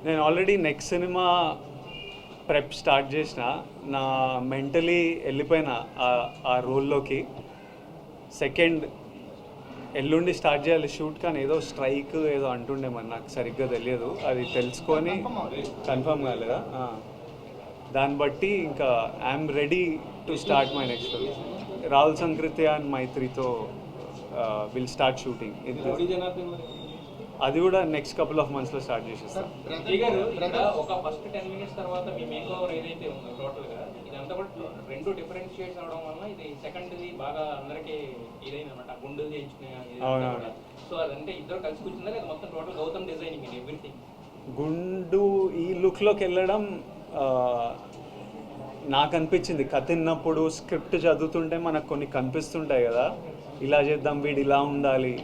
నేను already next cinema prep start చేసిన, నా మెంటలీ వెళ్ళిపోయిన ఆ రోల్లోకి. సెకండ్ ఎల్లుండి స్టార్ట్ చేయాలి షూట్, కానీ ఏదో స్ట్రైక్ ఏదో అంటుండే మరి నాకు సరిగ్గా తెలియదు. అది తెలుసుకొని కన్ఫర్మ్ కాలేదా, దాన్ని బట్టి ఇంకా I'm ready to start my next film. Rahul Sankrityan and మైత్రితో విల్ స్టార్ట్ షూటింగ్. అది కూడా నెక్స్ట్ కపుల్ ఆఫ్ మంత్స్లో స్టార్ట్ చేసేస్తాం. ఒక ఫస్ట్ 10 minutes తర్వాత మీ మేక్ ఓవర్ ఏదైతే ఉందో టోటల్గా ఇదంతా కూడా 2 డిఫరెంట్ షేడ్స్ అవడం వల్ల ఇది సెకండ్ది బాగా అందరికీ ఇదైంది అనమాట. గుండు చేయించిన సో అదంటే ఇద్దరు కలిసి కూర్చుందా లేదా మొత్తం టోటల్ గౌతమ్ డిజైనింగ్ ఇది ఎవ్రీథింగ్? గుండు ఈ లుక్లోకి వెళ్ళడం నాకు అనిపించింది. కథ విన్నప్పుడు స్క్రిప్ట్ చదువుతుంటే మనకు కొన్ని కనిపిస్తుంటాయి కదా, ఇలా చేద్దాం, వీడు ఇలా ఉండాలి.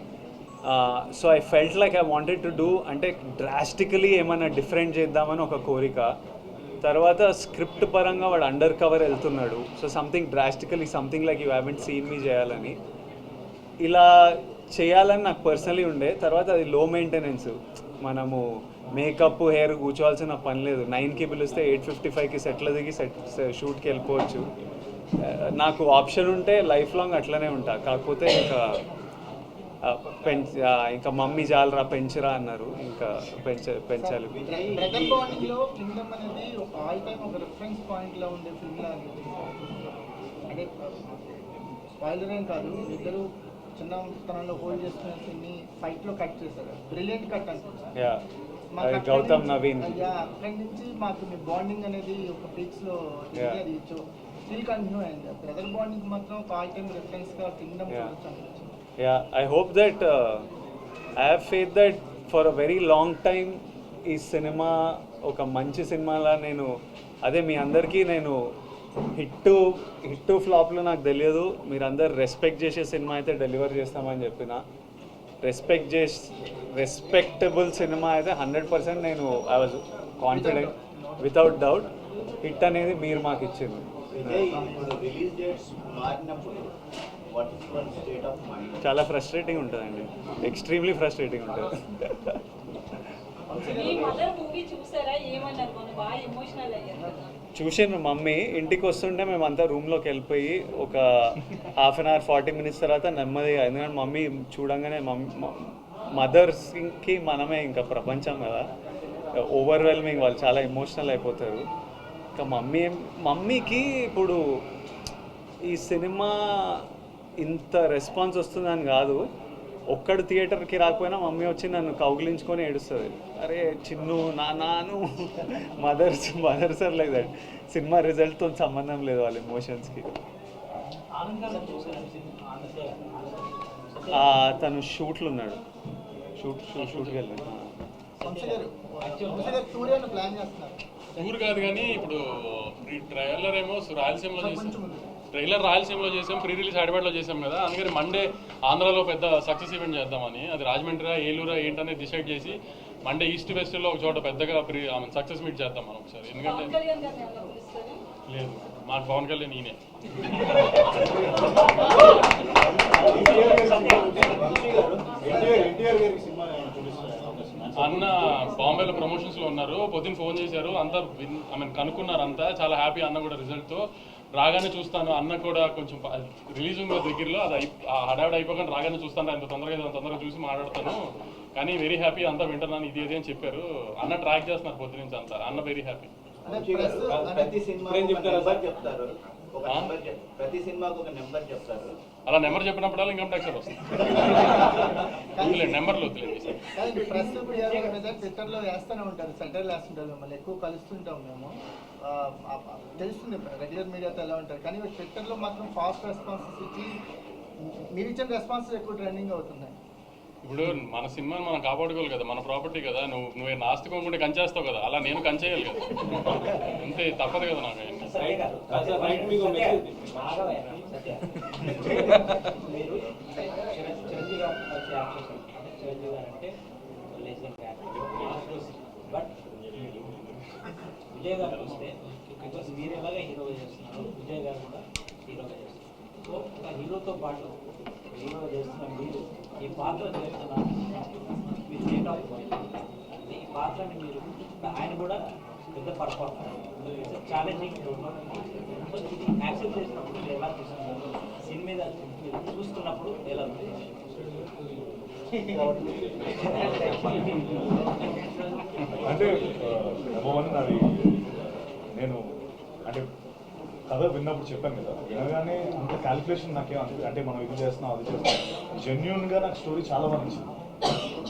So I felt like I wanted to do, అంటే డ్రాస్టికలీ ఏమైనా డిఫరెంట్ చేద్దామని ఒక కోరిక. తర్వాత స్క్రిప్ట్ పరంగా వాడు అండర్ కవర్ వెళ్తున్నాడు, so something drastically, something like you haven't seen me చేయాలని, ఇలా చేయాలని నాకు పర్సనలీ ఉండే. తర్వాత అది లో మెయింటెనెన్స్, మనము మేకప్ హెయిర్ కూర్చోవాల్సిన పని లేదు. 9కి పిలిస్తే 8:55కి సెట్లో దిగి షూట్కి వెళ్ళిపోవచ్చు. నాకు ఆప్షన్ ఉంటే లైఫ్ లాంగ్ అట్లనే ఉంటా. కాకపోతే ఇంకా మమ్మీ చాలరా పెంచరా అన్నారు, ఇంకా పెంచాలి. చిన్నతనంలో హోల్డ్ చేసుకుని ఫైట్లో కట్ చేశారు, బ్రిలియంట్ కట్ అనుకుంటా. గౌతమ్ నవీన్ అక్కడి నుంచి మాకు మీ బాండింగ్ అనేది ఒక పీక్స్లో అది స్టిల్ కంటిన్యూ అయింది. బ్రదర్ బాండింగ్ మాత్రం ఒక ఆల్ టైమ్ రిఫరెన్స్గా కింగ్డమ్ చూడొచ్చు అనిపించింది. I hope that I have faith that for a very long time ఈ సినిమా ఒక మంచి సినిమాలా నేను అదే మీ అందరికీ నేను హిట్ ఫ్లాప్లో నాకు తెలియదు, మీరందరు రెస్పెక్ట్ చేసే సినిమా అయితే డెలివర్ చేస్తామని చెప్పిన. రెస్పెక్టబుల్ సినిమా అయితే 100% నేను I was confident, without doubt. Hit అనేది మీరు మాకు ఇచ్చింది. చాలా ఫ్రస్ట్రేటింగ్ ఉంటుందండి, ఎక్స్ట్రీమ్లీ ఫ్రస్ట్రేటింగ్ ఉంటుంది. చూసిండ్రు మమ్మీ, ఇంటికి వస్తుంటే మేమంతా రూమ్లోకి వెళ్ళిపోయి ఒక హాఫ్ అన్ అవర్ 40 minutes తర్వాత నెమ్మదిగా, ఎందుకంటే మమ్మీ చూడంగానే మదర్స్కి మనమే ఇంకా ప్రపంచం కదా, ఓవర్వెల్మింగ్, వాళ్ళు చాలా ఎమోషనల్ అయిపోతారు. ఇంకా మమ్మీకి ఇప్పుడు ఈ సినిమా ఇంత రెస్పాన్స్ వస్తుందని కాదు, ఒక్కడు థియేటర్కి రాకపోయినా మమ్మీ వచ్చి నన్ను కౌగిలించుకొని ఏడుస్తుంది. అరే చిన్ను నాను mothers are like that. Cinema రిజల్ట్తో సంబంధం లేదు వాళ్ళ ఎమోషన్స్కి. తను షూట్లు ఉన్నాడు, షూట్కి వెళ్ళాడు. ఊరు కాదు కానీ ఇప్పుడు ట్రైలర్ ఏమో రాయలసీమలో చేసాం, రాయలసీమలో చేసాం, ప్రీ రిలీజ్ హైదరాబాద్లో చేసాం కదా, అందుకని మండే ఆంధ్రాలో పెద్ద సక్సెస్ ఈవెంట్ చేద్దామని, అది రాజమండ్రి ఏలూరా ఏంటనేది డిసైడ్ చేసి మండే ఈస్ట్ వెస్ట్లో ఒక చోట పెద్దగా సక్సెస్ మీట్ చేద్దాం మనం ఒకసారి. ఎందుకంటే లేదు, మాకు పవన్ కళ్యాణ్ ఈయనే. అన్న బాంబేలో ప్రమోషన్స్లో ఉన్నారు, పొద్దున్న ఫోన్ చేశారు, అంతా కనుక్కున్నారు, అంతా చాలా హ్యాపీ. అన్న కూడా రిజల్ట్తో రాగానే చూస్తాను, అన్న కూడా కొంచెం రిలీజ్ ఉంది దగ్గరలో, అది హడావిడి అయిపోకుండా రాగానే చూస్తాను, అంత తొందరగా చూసి మాట్లాడతాను, కానీ వెరీ హ్యాపీ, అంతా వింటున్నాను, ఇది అని చెప్పారు. అన్న ట్రాక్ చేస్తున్నారు పొద్దు నుంచి అంతా, అన్న వెరీ హ్యాపీ. అలా నెంబర్ చెప్పినప్పుడు ఇన్కమ్ ట్యాక్స్ వస్తుంది. నెంబర్లు ట్విట్టర్లో వేస్తూనే ఉంటారు, సెంటర్లో వేస్తుంటారు, మిమ్మల్ని ఎక్కువ కలుస్తుంటాం మేము, తెలుస్తుంది రెగ్యులర్ మీడియాతో ఎలా ఉంటారు, కానీ ట్విట్టర్లో మాత్రం ఫాస్ట్ రెస్పాన్సెస్ ఇచ్చి మీరు ఇచ్చిన రెస్పాన్సెస్ ఎక్కువ ట్రెండింగ్ అవుతున్నాయి. ఇప్పుడు మన సినిమాని మనం కాపాడుకోవాలి కదా, మన ప్రాపర్టీ కదా, నువ్వు నాస్తికోకుండా కంచేస్తావు కదా, అలా నేను కంచేయాలి కదా, అంతే, తప్పదు కదా నాకు. విజయ్ గారు వస్తే బికాస్ మీరు ఎలాగా హీరోగా చేస్తున్నారు, విజయ్ గారు కూడా హీరోగా చేస్తున్నారు. సో ఒక హీరోతో పాటు హీరోగా చేస్తున్న మీరు ఈ పాత్ర చేస్తున్నారు కూడా పెద్ద పర్ఫార్మెన్స్, ఛాలెంజింగ్ ఇది యాక్సెప్ట్ చేసినప్పుడు మీరు ఎలా చూస్తున్నారు? దీని మీద చూస్తున్నప్పుడు ఎలా ఉంది? అంటే నెంబర్ 1 అది నేను అంటే కథ విన్నప్పుడు చెప్పాను కదా, వినగానే అంత క్యాలిక్యులేషన్ నాకేం అంటే మనం ఇది చేస్తున్నాం అది చేస్తున్నాం, జెన్యున్గా నాకు స్టోరీ చాలా బాగా నచ్చింది.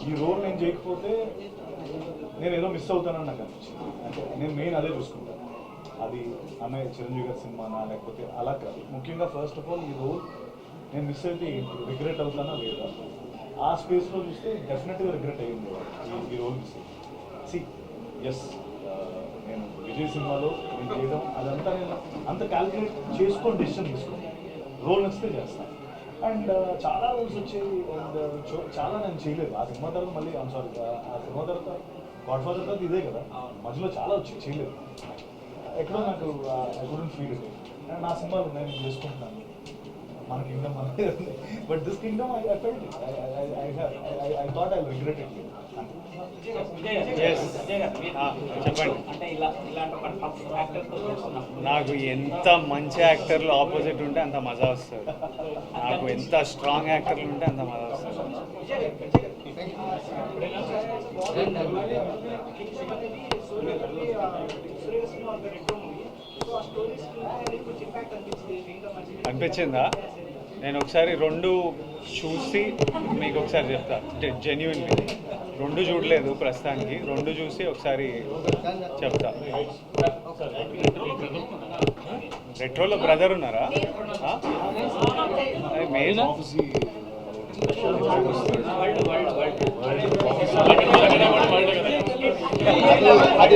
ఈ రోల్ నేను చేయకపోతే నేను ఏదో మిస్ అవుతానని నాకు అనిపించింది. అంటే నేను మెయిన్ అదే చూసుకుంటాను, అది అన్నయ్య చిరంజీవి గారి సినిమానా లేకపోతే అలా కాదు. ముఖ్యంగా ఫస్ట్ ఆఫ్ ఆల్ ఈ రోల్ నేను మిస్ అయితే రిగ్రెట్ అవుతానా లేదా, ఆ స్పేస్లో చూస్తే డెఫినెట్గా రిగ్రెట్ అయ్యింది ఈ రోల్ మిస్ అయ్యింది. సి ఎస్, నేను విజయ్ సినిమాలో నేను చేయడం అదంతా నేను అంత క్యాలిక్యులేట్ చేసుకొని డెసిషన్ తీసుకున్నాను. రోల్ నచ్చితే చేస్తాను. అండ్ చాలా రోల్స్ వచ్చాయి అండ్ చాలా నేను చేయలేదు ఆ సినిమా తర్వాత. మళ్ళీ సారీ, ఆ సినిమా తర్వాత గాడ్ ఫాదర్ తర్వాత ఇదే కదా, మధ్యలో చాలా వచ్చాయి, చేయలేదు. ఎక్కడో నాకు I couldn't feel it. And నా సినిమాలు నేను చేసుకుంటున్నాను, మన కింగ్డమ్ మనదే ఉంది. But this Kingdom I felt it, I thought I regret it. చెప్పండి. అంటే ఇలాంటి ఒక టఫ్ యాక్టర్తో చేస్తున్నప్పుడు నాకు ఎంత మంచి యాక్టర్లు ఆపోజిట్ ఉంటే అంత మజా వస్తుంది, నాకు ఎంత స్ట్రాంగ్ యాక్టర్లు ఉంటే అంత మజా వస్తుంది. అనిపించిందా? నేను ఒకసారి రెండు చూసి మీకు ఒకసారి చెప్తా, జెన్యున్లీ రెండు చూడలేదు ప్రస్తుతానికి, రెండు చూసి ఒకసారి చెప్తా. రెట్రోలో బ్రదర్ ఉన్నారా? మెయిన్ అది